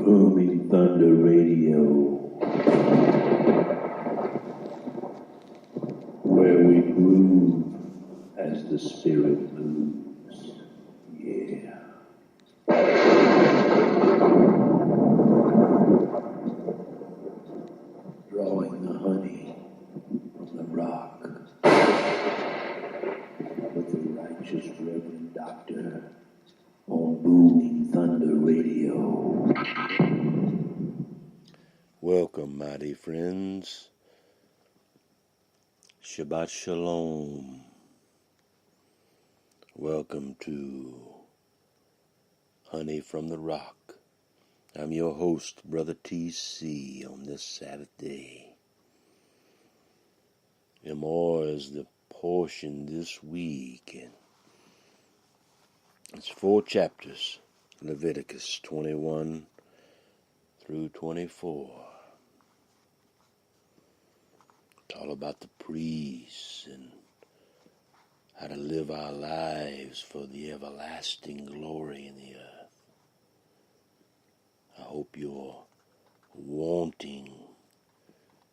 Booming Thunder Radio, where we groove as the spirit moves. Yeah. Drawing the honey from the rock with the righteous Reverend Doctor on Booming Thunder Radio. Welcome, mighty friends. Shabbat Shalom. Welcome to Honey from the Rock. I'm your host, Brother TC, on this Sabbath day. Emor is the portion this week, and it's 4 chapters, Leviticus 21 through 24. It's all about the priests and how to live our lives for the everlasting glory in the earth. I hope you're wanting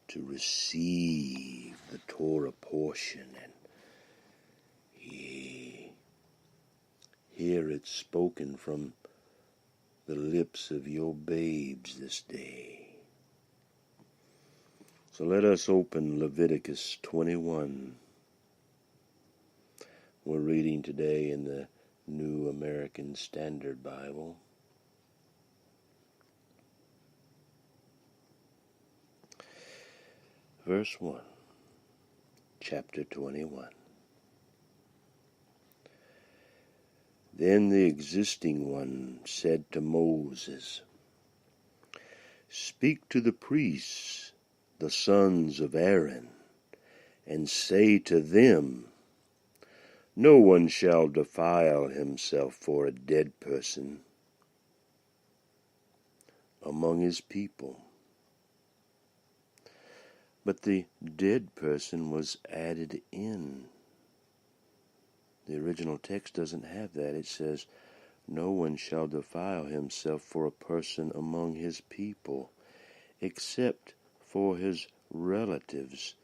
to receive the Torah portion and hear it spoken from the lips of your babes this day. So let us open Leviticus 21. We're reading today in the New American Standard Bible. Verse 1, chapter 21. Then the existing one said to Moses, "Speak to the priests, the sons of Aaron, and say to them, no one shall defile himself for a dead person among his people." But the dead person was added in. The original text doesn't have that. It says, no one shall defile himself for a person among his people, except for his relatives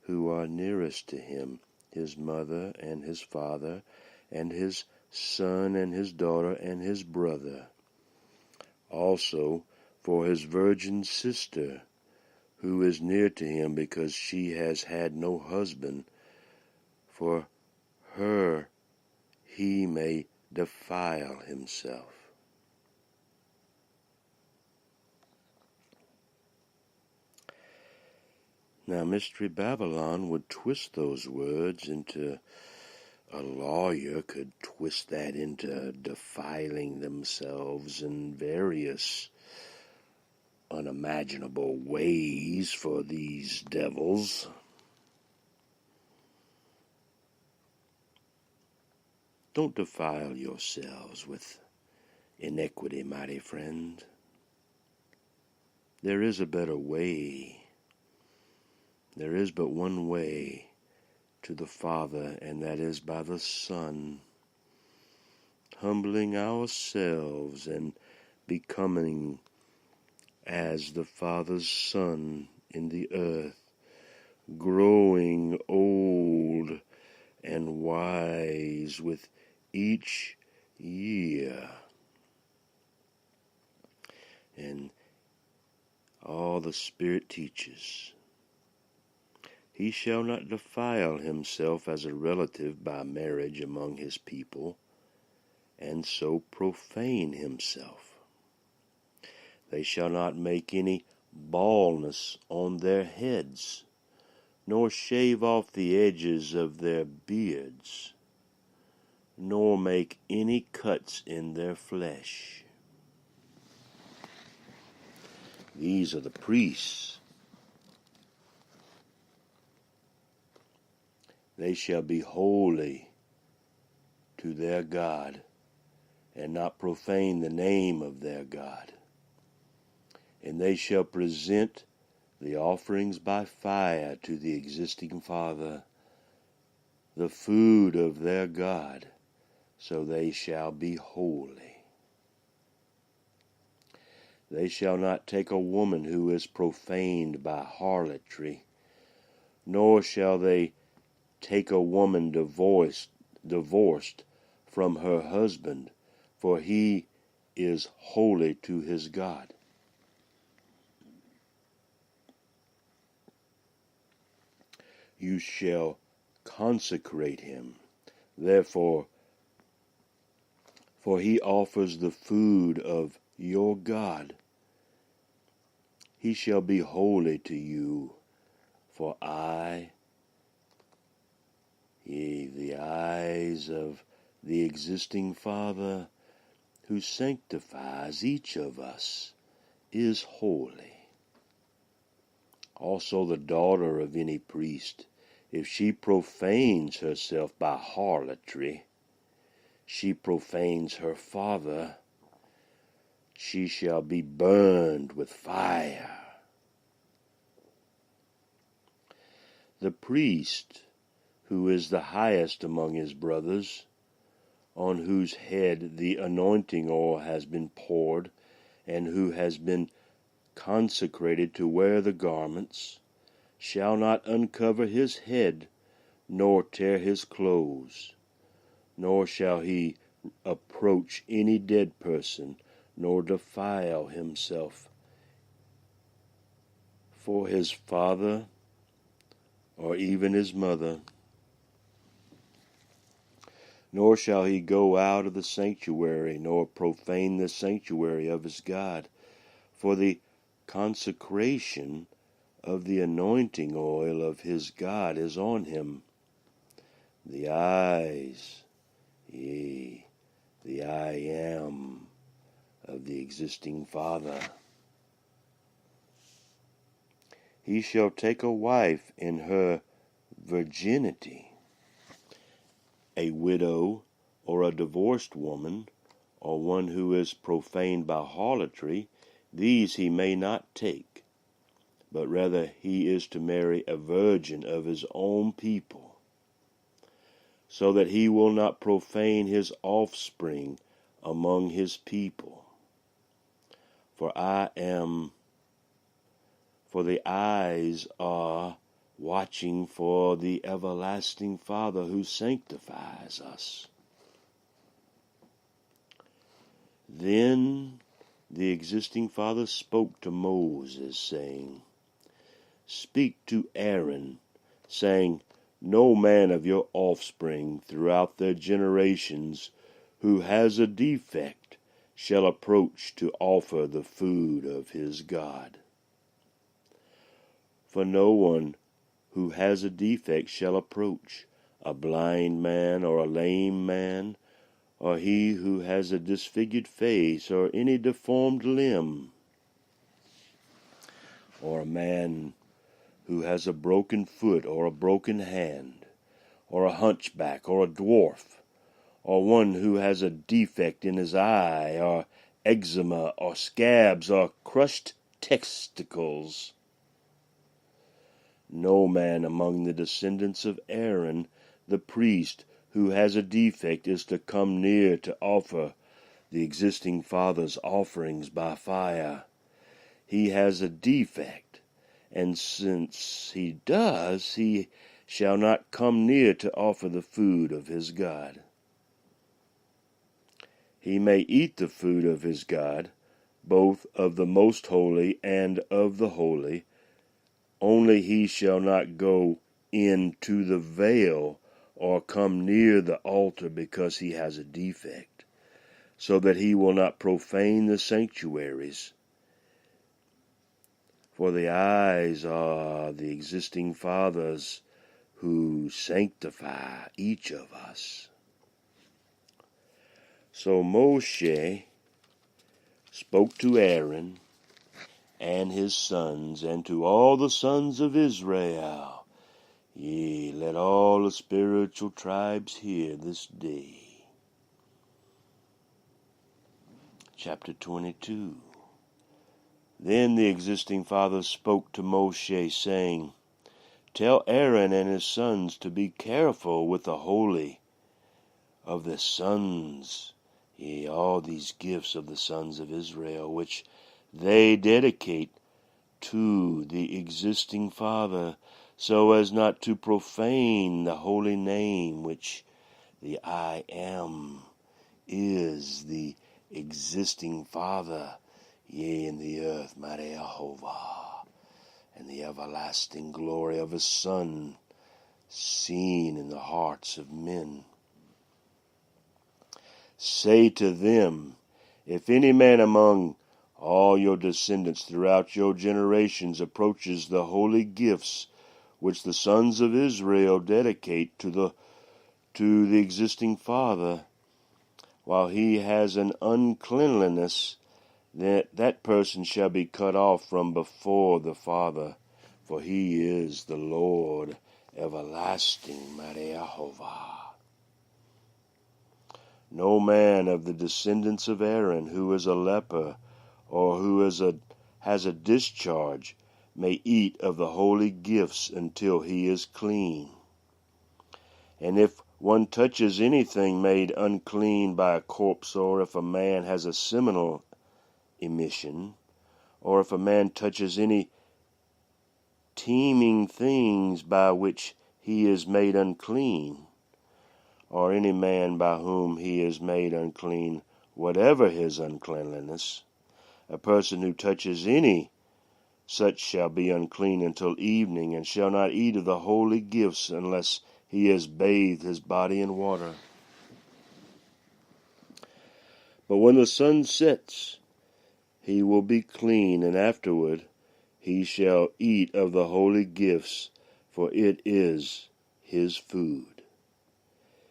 who are nearest to him, his mother and his father, and his son and his daughter and his brother. Also for his virgin sister, who is near to him because she has had no husband, for her he may defile himself. Now, Mystery Babylon would twist those words into, a lawyer could twist that into defiling themselves in various unimaginable ways for these devils. Don't defile yourselves with iniquity, mighty friend. There is a better way. There is but one way to the Father, and that is by the Son, humbling ourselves and becoming as the Father's Son in the earth, growing old and wise with each year. And all the Spirit teaches. He shall not defile himself as a relative by marriage among his people, and so profane himself. They shall not make any baldness on their heads, nor shave off the edges of their beards, nor make any cuts in their flesh. These are the priests. They shall be holy to their God, and not profane the name of their God. And they shall present the offerings by fire to the existing Father, the food of their God, so they shall be holy. They shall not take a woman who is profaned by harlotry, nor shall they take a woman divorced from her husband, for he is holy to his God. You shall consecrate him, therefore, for he offers the food of your God. He shall be holy to you, for I, the eyes of the existing Father, who sanctifies each of us, is holy. Also the daughter of any priest, if she profanes herself by harlotry, she profanes her father, she shall be burned with fire. The priest, who is the highest among his brothers, on whose head the anointing oil has been poured, and who has been consecrated to wear the garments, shall not uncover his head, nor tear his clothes, nor shall he approach any dead person, nor defile himself. For his father, or even his mother, nor shall he go out of the sanctuary, nor profane the sanctuary of his God, for the consecration of the anointing oil of his God is on him. The eyes, the I am of the existing Father. He shall take a wife in her virginity, a widow or a divorced woman, or one who is profaned by harlotry. These he may not take, but rather he is to marry a virgin of his own people, so that he will not profane his offspring among his people. For the eyes are watching for the everlasting Father who sanctifies us. Then the existing Father spoke to Moses, saying, Speak to Aaron, saying, No man of your offspring throughout their generations who has a defect shall approach to offer the food of his God. For no one who has a defect shall approach, a blind man or a lame man, or he who has a disfigured face or any deformed limb, or a man who has a broken foot or a broken hand, or a hunchback or a dwarf, or one who has a defect in his eye, or eczema, or scabs, or crushed testicles. No man among the descendants of Aaron, the priest, who has a defect is to come near to offer the existing Father's offerings by fire. He has a defect, and since he does, he shall not come near to offer the food of his God. He may eat the food of his God, both of the most holy and of the holy, only he shall not go into the veil or come near the altar because he has a defect, so that he will not profane the sanctuaries. For the eyes are the existing Fathers who sanctify each of us. So Moshe spoke to Aaron and his sons, and to all the sons of Israel, Yea, let all the spiritual tribes hear this day. Chapter 22. Then the existing Father spoke to Moshe, saying, Tell Aaron and his sons to be careful with the holy of the sons, yea, all these gifts of the sons of Israel, which they dedicate to the existing Father, so as not to profane the holy name which the I Am is the existing Father, yea, in the earth, mighty Jehovah, and the everlasting glory of his Son, seen in the hearts of men. Say to them, if any man among all your descendants throughout your generations approaches the holy gifts which the sons of Israel dedicate to the existing Father, while he has an uncleanliness, that person shall be cut off from before the Father, for he is the Lord everlasting, mighty Jehovah. No man of the descendants of Aaron who is a leper or who has a discharge may eat of the holy gifts until he is clean. And if one touches anything made unclean by a corpse, or if a man has a seminal emission, or if a man touches any teeming things by which he is made unclean, or any man by whom he is made unclean, whatever his uncleanliness, a person who touches any such shall be unclean until evening, and shall not eat of the holy gifts unless he has bathed his body in water. But when the sun sets, he will be clean, and afterward he shall eat of the holy gifts, for it is his food.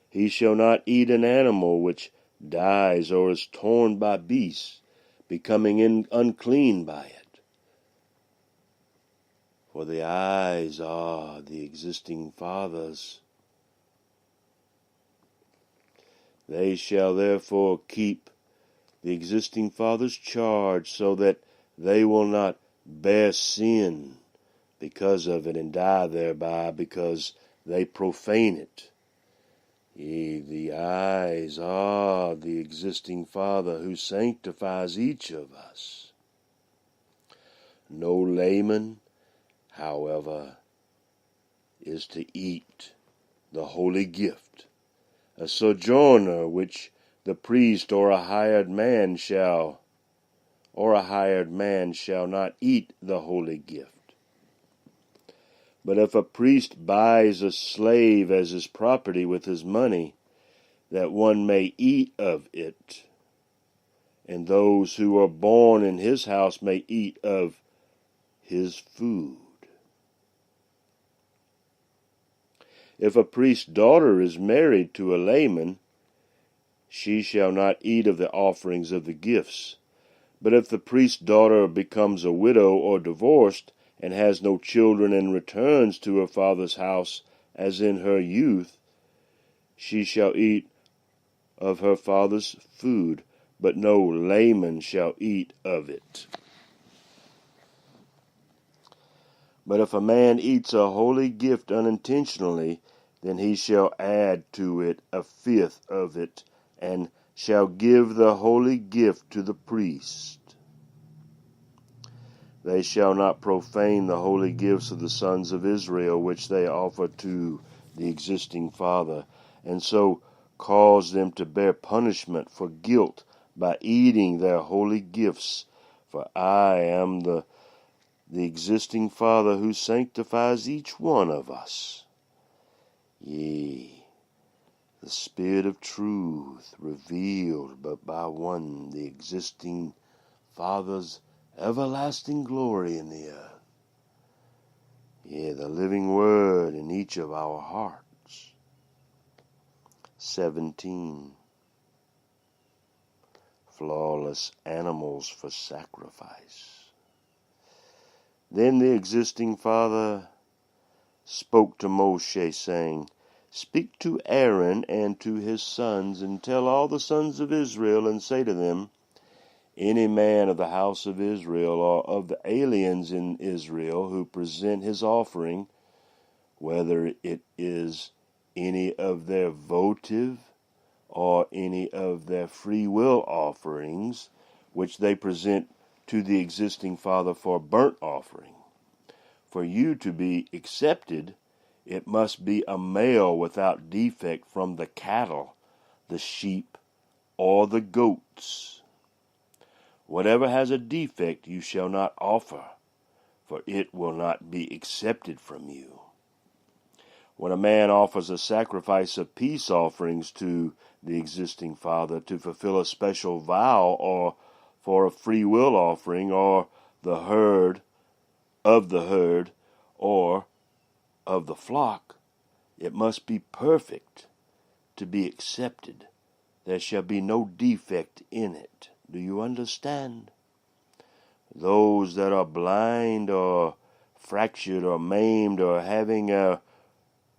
He shall not eat an animal which dies or is torn by beasts, becoming unclean by it. For the eyes are the existing Father's. They shall therefore keep the existing Father's charge, so that they will not bear sin because of it and die thereby, because they profane it. Yea, the eyes are the existing Father who sanctifies each of us. No layman, however, is to eat the holy gift. A sojourner which the priest or a hired man shall not eat the holy gift. But if a priest buys a slave as his property with his money, that one may eat of it, and those who are born in his house may eat of his food. If a priest's daughter is married to a layman, she shall not eat of the offerings of the gifts. But if the priest's daughter becomes a widow or divorced, and has no children, and returns to her father's house as in her youth, she shall eat of her father's food, but no layman shall eat of it. But if a man eats a holy gift unintentionally, then he shall add to it a fifth of it, and shall give the holy gift to the priest. They shall not profane the holy gifts of the sons of Israel, which they offer to the existing Father, and so cause them to bear punishment for guilt by eating their holy gifts. For I am the existing Father who sanctifies each one of us. Yea, the Spirit of truth revealed but by one, the existing Father's everlasting glory in the earth. Yea, the living word in each of our hearts. 17. Flawless animals for sacrifice. Then the existing Father spoke to Moshe, saying, Speak to Aaron and to his sons, and tell all the sons of Israel, and say to them, Any man of the house of Israel, or of the aliens in Israel, who present his offering, whether it is any of their votive or any of their free will offerings, which they present to the existing father for a burnt offering. For you to be accepted, it must be a male without defect from the cattle, the sheep, or the goats. Whatever has a defect you shall not offer, for it will not be accepted from you. When a man offers a sacrifice of peace offerings to the existing father to fulfill a special vow, or for a free will offering, or the herd, or of the flock, it must be perfect to be accepted. There shall be no defect in it. Do you understand? Those that are blind or fractured or maimed or having a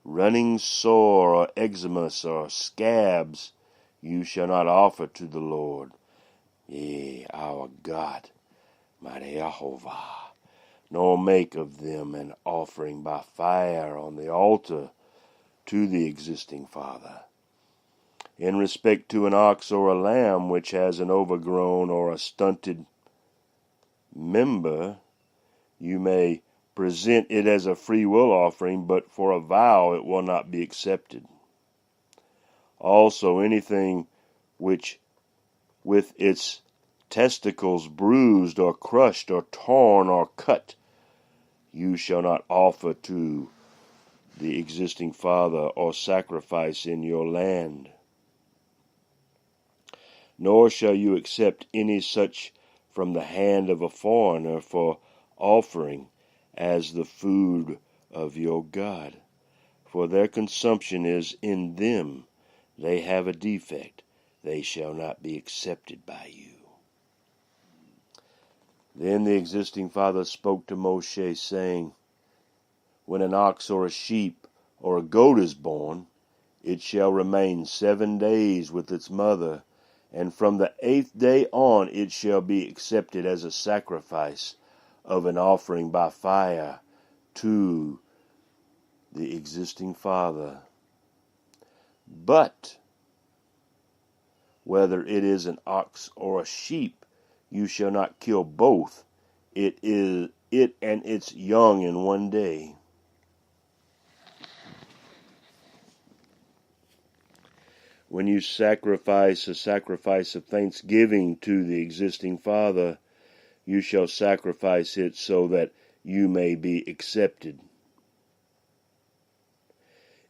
running sore or eczema or scabs, you shall not offer to the Lord, our God, mighty Jehovah, nor make of them an offering by fire on the altar to the existing father. In respect to an ox or a lamb which has an overgrown or a stunted member, you may present it as a free will offering, but for a vow it will not be accepted. Also, anything which with its testicles bruised or crushed or torn or cut, you shall not offer to the existing father or sacrifice in your land. Nor shall you accept any such from the hand of a foreigner for offering as the food of your God, for their consumption is in them. They have a defect. They shall not be accepted by you. Then the existing father spoke to Moshe, saying, when an ox or a sheep or a goat is born, it shall remain 7 days with its mother, and from the 8th day on it shall be accepted as a sacrifice of an offering by fire to the existing father. But whether it is an ox or a sheep, you shall not kill both, it and its young in 1 day. When you sacrifice a sacrifice of thanksgiving to the existing father, you shall sacrifice it so that you may be accepted.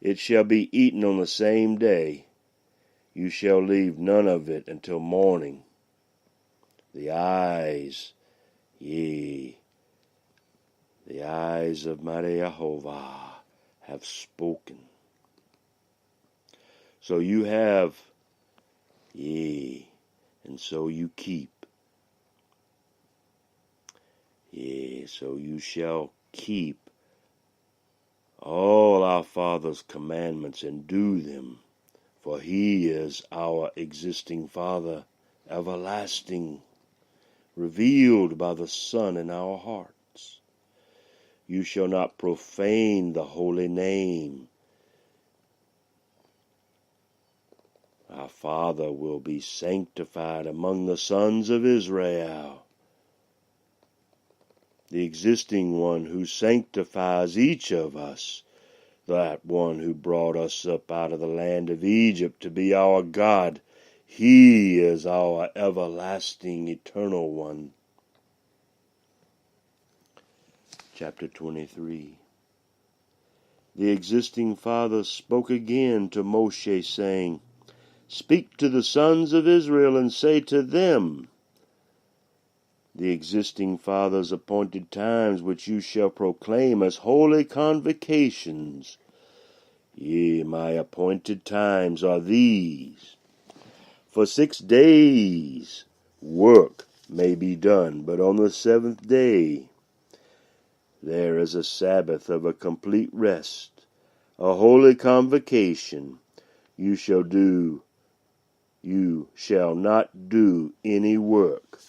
It shall be eaten on the same day. You shall leave none of it until morning. The eyes of mighty Jehovah have spoken. So you have, and so you keep. So you shall keep all our Father's commandments and do them, for he is our existing Father, everlasting, revealed by the Son in our hearts. You shall not profane the holy name. Our Father will be sanctified among the sons of Israel. The existing one who sanctifies each of us, that one who brought us up out of the land of Egypt to be our God, he is our everlasting, eternal one. Chapter 23. The existing father spoke again to Moshe, saying, speak to the sons of Israel and say to them, the existing father's appointed times which you shall proclaim as holy convocations. My appointed times are these. For 6 days work may be done, but on the 7th day there is a Sabbath of a complete rest, a holy convocation. You shall not do any work.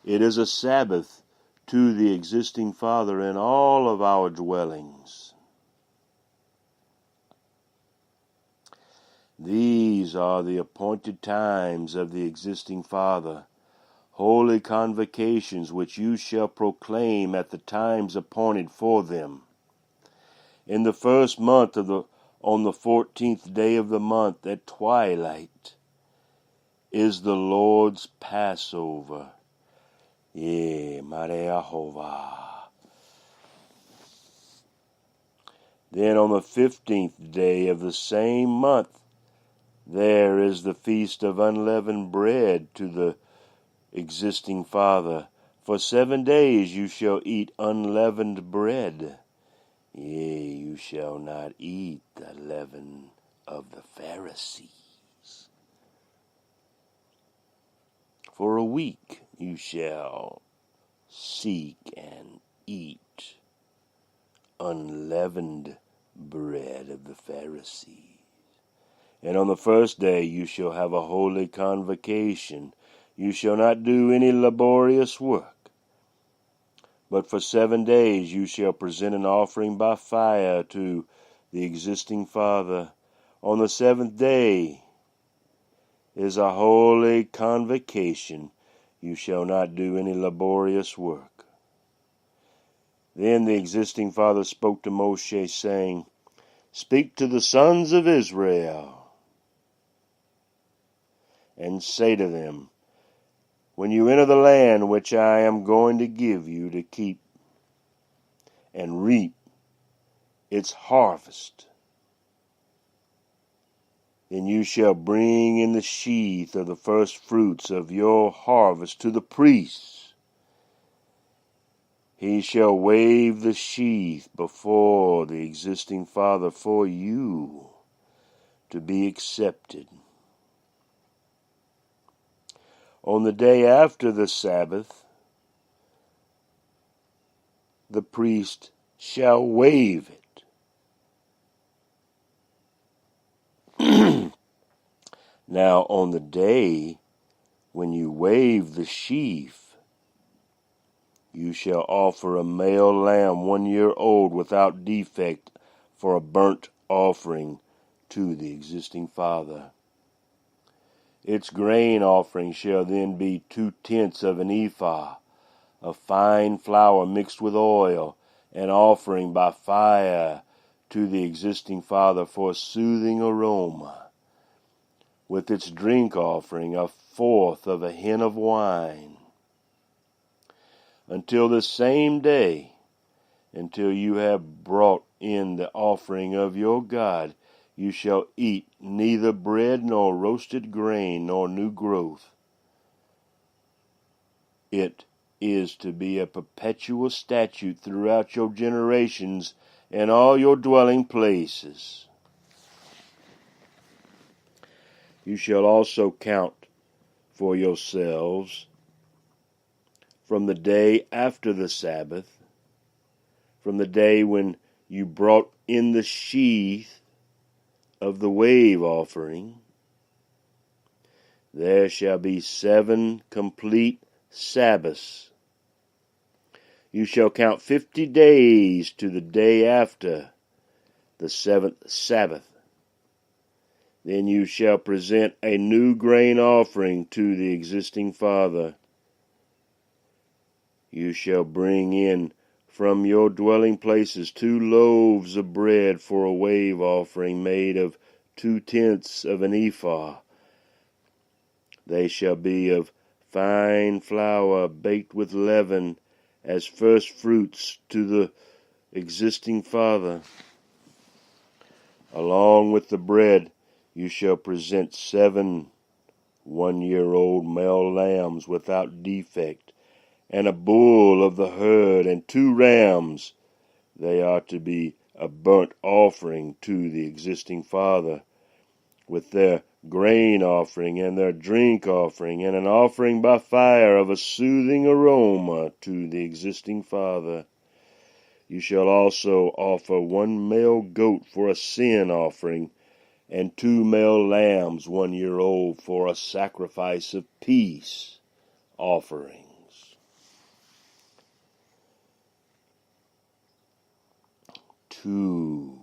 It is a Sabbath to the existing father in all of our dwellings. These are the appointed times of the existing father, holy convocations which you shall proclaim at the times appointed for them. In the first month on the 14th day of the month at twilight is the Lord's Passover. Mareahova. Then on the 15th day of the same month, there is the feast of unleavened bread to the existing Father. For 7 days you shall eat unleavened bread. Yea, you shall not eat the leaven of the Pharisees. For a week you shall seek and eat unleavened bread of the Pharisees. And on the first day you shall have a holy convocation. You shall not do any laborious work. But for 7 days you shall present an offering by fire to the existing Father. On the 7th day is a holy convocation. You shall not do any laborious work. Then the existing Father spoke to Moshe, saying, Speak to the sons of Israel, and say to them, When you enter the land which I am going to give you to keep and reap its harvest, then you shall bring in the sheaf of the first fruits of your harvest to the priest. He shall wave the sheaf before the existing Father for you to be accepted. On the day after the Sabbath, the priest shall wave it. Now, on the day when you wave the sheaf, you shall offer a male lamb 1 year old without defect for a burnt offering to the existing Father. Its grain offering shall then be 2/10 of an ephah of fine flour mixed with oil, an offering by fire to the existing Father for a soothing aroma. With its drink offering, 1/4 of a hin of wine. Until the same day, until you have brought in the offering of your God, you shall eat neither bread nor roasted grain nor new growth. It is to be a perpetual statute throughout your generations and all your dwelling places. You shall also count for yourselves from the day after the Sabbath, from the day when you brought in the sheaf of the wave offering, there shall be 7 complete Sabbaths. You shall count 50 days to the day after the 7th Sabbath. Then you shall present a new grain offering to the existing Father. You shall bring in from your dwelling places 2 loaves of bread for a wave offering made of 2/10 of an ephah. They shall be of fine flour baked with leaven as first fruits to the existing Father. Along with the bread you shall present 7 1-year-old male lambs without defect, and a bull of the herd, and 2 rams. They are to be a burnt offering to the existing Father, with their grain offering and their drink offering, and an offering by fire of a soothing aroma to the existing Father. You shall also offer 1 male goat for a sin offering, and 2 male lambs 1 year old for a sacrifice of peace offerings. 2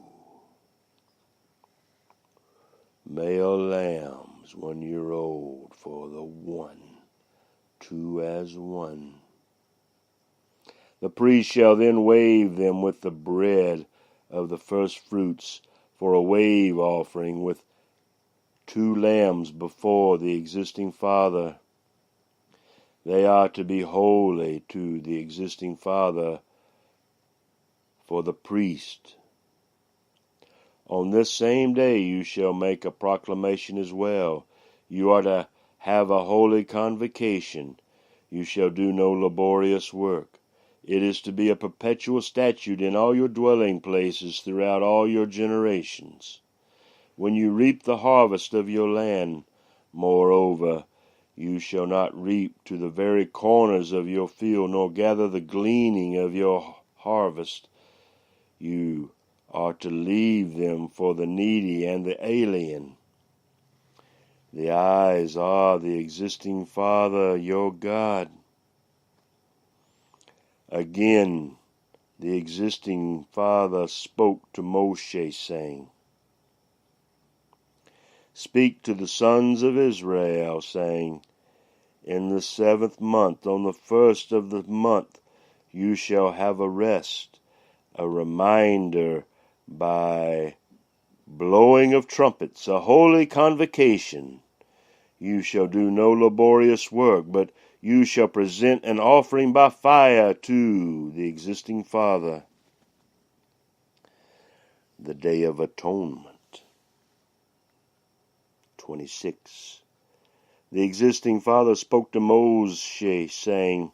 male lambs 1 year old for the one two as one. The priest shall then wave them with the bread of the first fruits for a wave offering with 2 lambs before the existing Father. They are to be holy to the existing Father for the priest. On this same day you shall make a proclamation as well. You are to have a holy convocation. You shall do no laborious work. It is to be a perpetual statute in all your dwelling places throughout all your generations. When you reap the harvest of your land, moreover, you shall not reap to the very corners of your field, nor gather the gleaning of your harvest. You are to leave them for the needy and the alien. The eyes are the existing Father, your God. Again, the existing Father spoke to Moshe, saying, Speak to the sons of Israel, saying, In the 7th month, on the 1st of the month, you shall have a rest, a reminder by blowing of trumpets, a holy convocation. You shall do no laborious work, but you shall present an offering by fire to the existing Father. The Day of Atonement. 26. The existing Father spoke to Moshe, saying,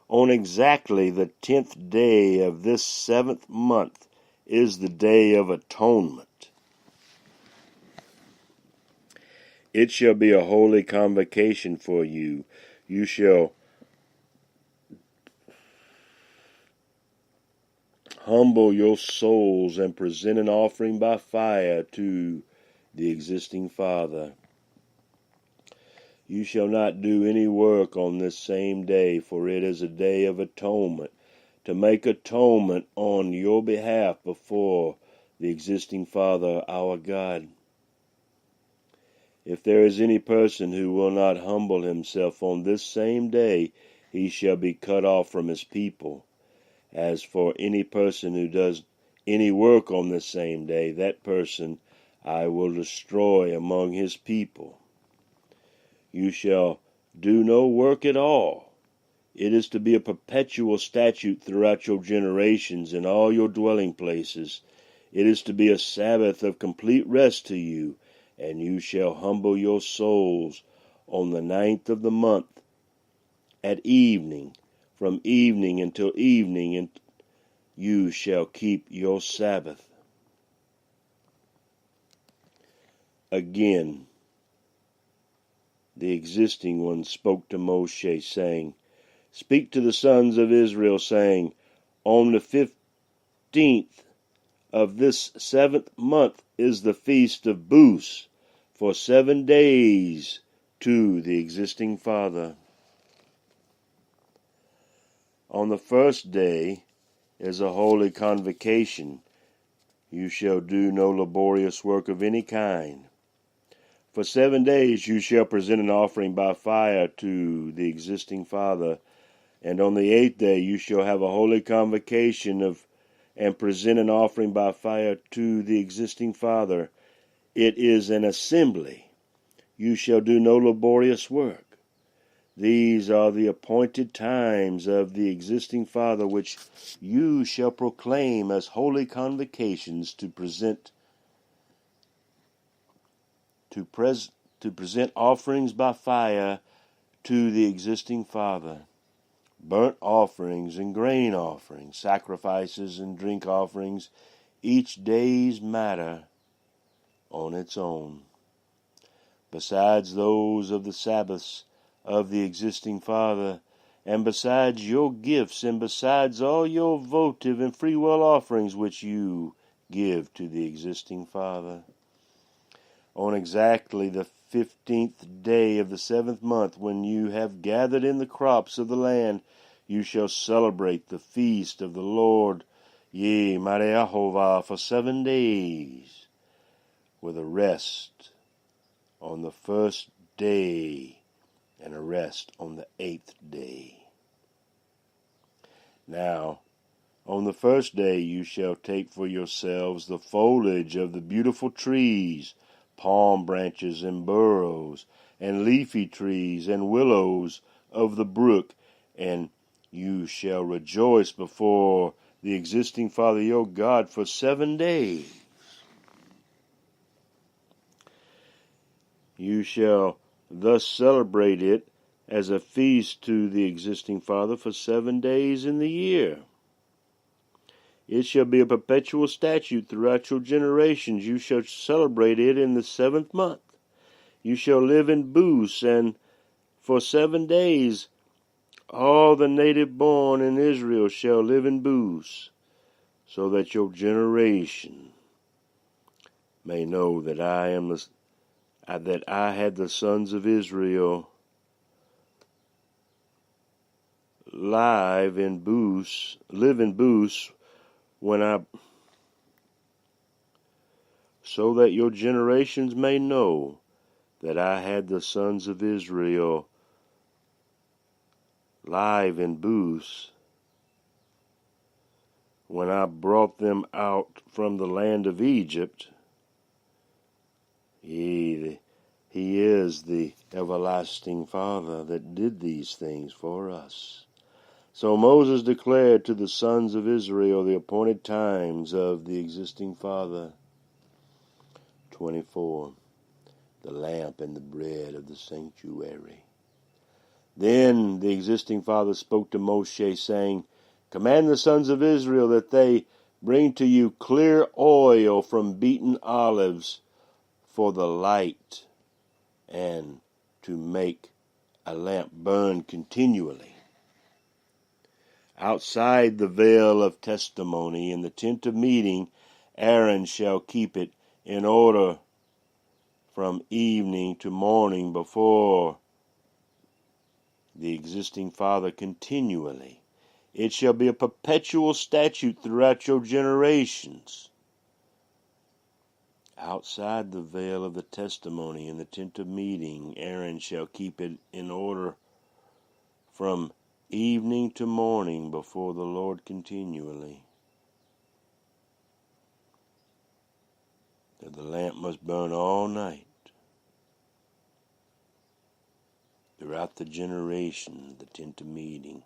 On exactly the 10th day of this 7th month is the Day of Atonement. It shall be a holy convocation for you. You shall humble your souls and present an offering by fire to the existing Father. You shall not do any work on this same day, for it is a day of atonement, to make atonement on your behalf before the existing Father, our God. If there is any person who will not humble himself on this same day, he shall be cut off from his people. As for any person who does any work on this same day, that person I will destroy among his people. You shall do no work at all. It is to be a perpetual statute throughout your generations in all your dwelling places. It is to be a Sabbath of complete rest to you, and you shall humble your souls on the 9th of the month at evening, from evening until evening, and you shall keep your Sabbath. Again, the existing one spoke to Moshe, saying, Speak to the sons of Israel, saying, On the 15th of this 7th month is the feast of Booths, for 7 days to the existing Father. On the 1st day is a holy convocation. You shall do no laborious work of any kind. For 7 days you shall present an offering by fire to the existing Father, and on the 8th day you shall have a holy convocation and present an offering by fire to the existing Father. It is an assembly. You shall do no laborious work. These are the appointed times of the existing Father, which you shall proclaim as holy convocations to present offerings by fire to the existing Father, burnt offerings and grain offerings, sacrifices and drink offerings, each day's matter on its own, besides those of the Sabbaths of the existing Father, and besides your gifts, and besides all your votive and freewill offerings which you give to the existing Father. On exactly the 15th day of the 7th month, when you have gathered in the crops of the land, you shall celebrate the feast of the Lord, Yehovah, for 7 days, with a rest on the 1st day and a rest on the 8th day. Now, on the 1st day you shall take for yourselves the foliage of the beautiful trees, palm branches and burrows, and leafy trees and willows of the brook, and you shall rejoice before the existing Father your God for 7 days. You shall thus celebrate it as a feast to the existing Father for 7 days in the year. It shall be a perpetual statute throughout your generations. You shall celebrate it in the 7th month. You shall live in booths, and for 7 days all the native born in Israel shall live in booths, so that your generation may know that I had the sons of Israel live in booths, live in booths so that your generations may know that I had the sons of Israel live in booths when I brought them out from the land of Egypt. He is the everlasting Father that did these things for us. So Moses declared to the sons of Israel the appointed times of the existing Father. 24. The lamp and the bread of the sanctuary. Then the existing Father spoke to Moshe, saying, Command the sons of Israel that they bring to you clear oil from beaten olives for the light, and to make a lamp burn continually. Outside the veil of testimony in the tent of meeting, Aaron shall keep it in order from evening to morning before the existing Father continually. It shall be a perpetual statute throughout your generations. Outside the veil of the testimony in the tent of meeting, Aaron shall keep it in order from evening to morning before the Lord continually. The lamp must burn all night throughout the generation, the tent of meeting.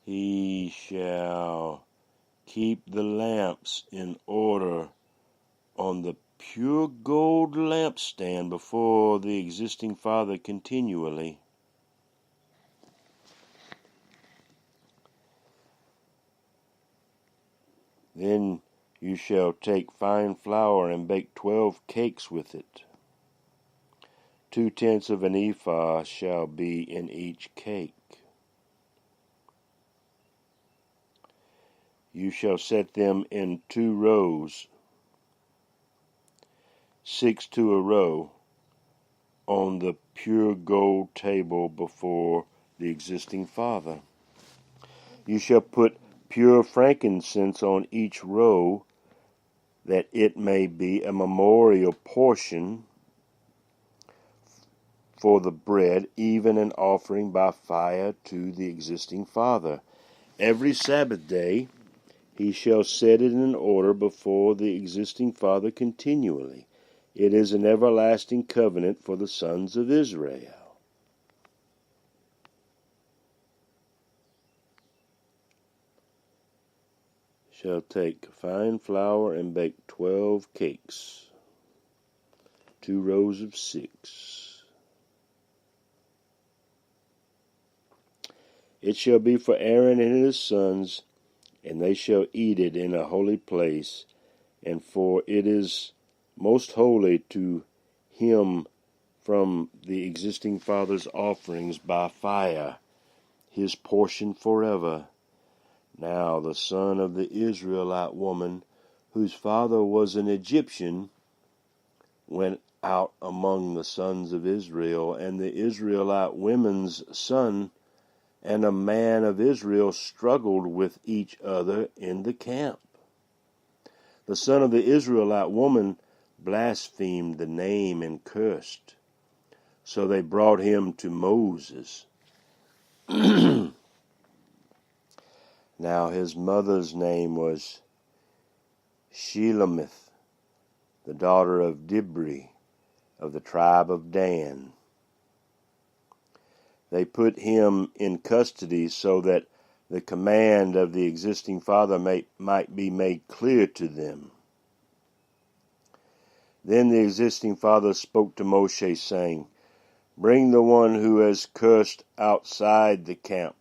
He shall keep the lamps in order on the pure gold lampstand before the existing Father continually. Then you shall take fine flour and bake 12 cakes with it. 2/10 of an ephah shall be in each cake. You shall set them in 2 rows, 6 to a row, on the pure gold table before the existing Father. You shall put pure frankincense on each row, that it may be a memorial portion for the bread, even an offering by fire to the existing Father. Every Sabbath day he shall set it in order before the existing Father continually. It is an everlasting covenant for the sons of Israel. Shall take fine flour and bake 12 cakes, 2 rows of 6. It shall be for Aaron and his sons, and they shall eat it in a holy place, and for it is most holy to him from the existing Father's offerings by fire, his portion forever. Now the son of the Israelite woman, whose father was an Egyptian, went out among the sons of Israel, and the Israelite women's son and a man of Israel struggled with each other in the camp. The son of the Israelite woman blasphemed the name and cursed. So they brought him to Moses. Now his mother's name was Shelemith, the daughter of Dibri, of the tribe of Dan. They put him in custody so that the command of the existing father might be made clear to them. Then the existing father spoke to Moshe, saying, "Bring the one who has cursed outside the camp,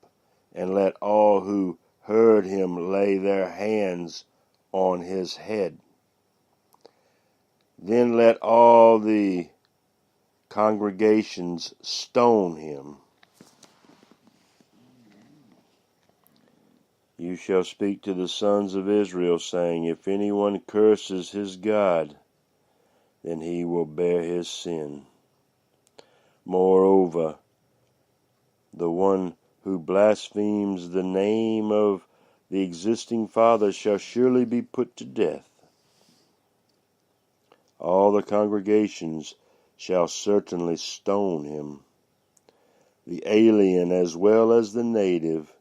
and let all who heard him lay their hands on his head. Then let all the congregations stone him. You shall speak to the sons of Israel, saying, If anyone curses his God, then he will bear his sin. Moreover, the one who blasphemes the name of the existing father shall surely be put to death. All the congregations shall certainly stone him, the alien as well as the native,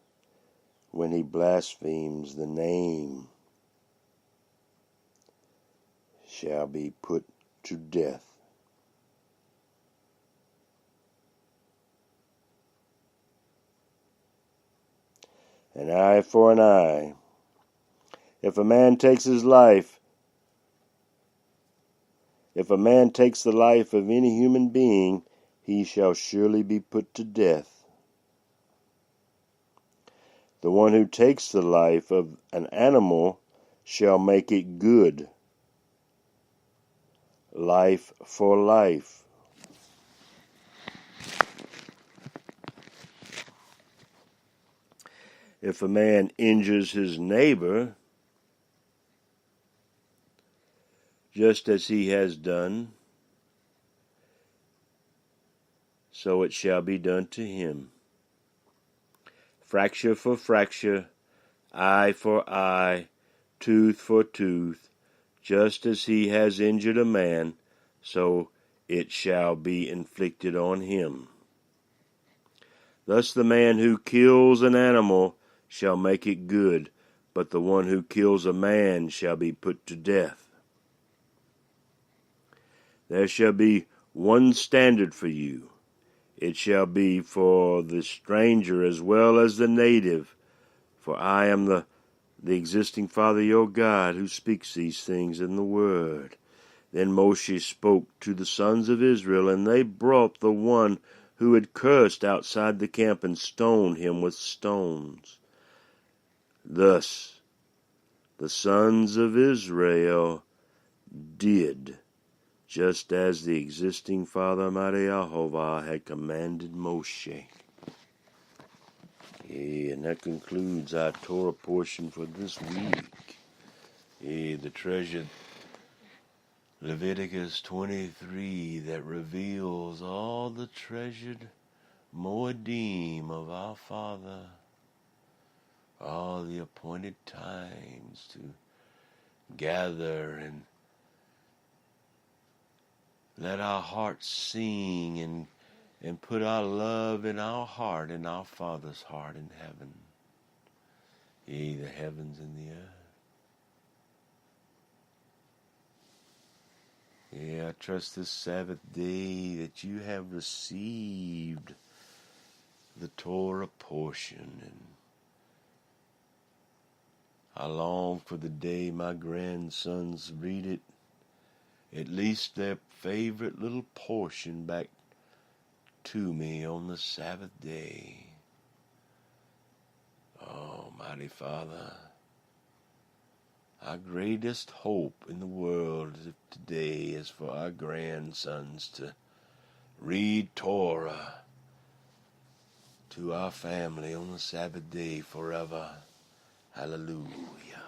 when he blasphemes the name, shall be put to death." An eye for an eye. If a man takes the life of any human being, he shall surely be put to death. The one who takes the life of an animal shall make it good. Life for life. If a man injures his neighbor, just as he has done, so it shall be done to him. Fracture for fracture, eye for eye, tooth for tooth, just as he has injured a man, so it shall be inflicted on him. Thus the man who kills an animal shall make it good, but the one who kills a man shall be put to death. There shall be one standard for you. It shall be for the stranger as well as the native, for I am the existing Father your God, who speaks these things in the Word. Then Moshe spoke to the sons of Israel, and they brought the one who had cursed outside the camp and stoned him with stones. Thus the sons of Israel did just as the existing Father Yahovah had commanded Moshe. And that concludes our Torah portion for this week. The treasured Leviticus 23 that reveals all the treasured Moedim of our Father, all the appointed times to gather and let our hearts sing and put our love in our heart, in our Father's heart in heaven. The heavens and the earth. I trust this Sabbath day that you have received the Torah portion, and I long for the day my grandsons read it, at least their favorite little portion, back to me on the Sabbath day. Oh, mighty Father, our greatest hope in the world today is for our grandsons to read Torah to our family on the Sabbath day forever. Hallelujah.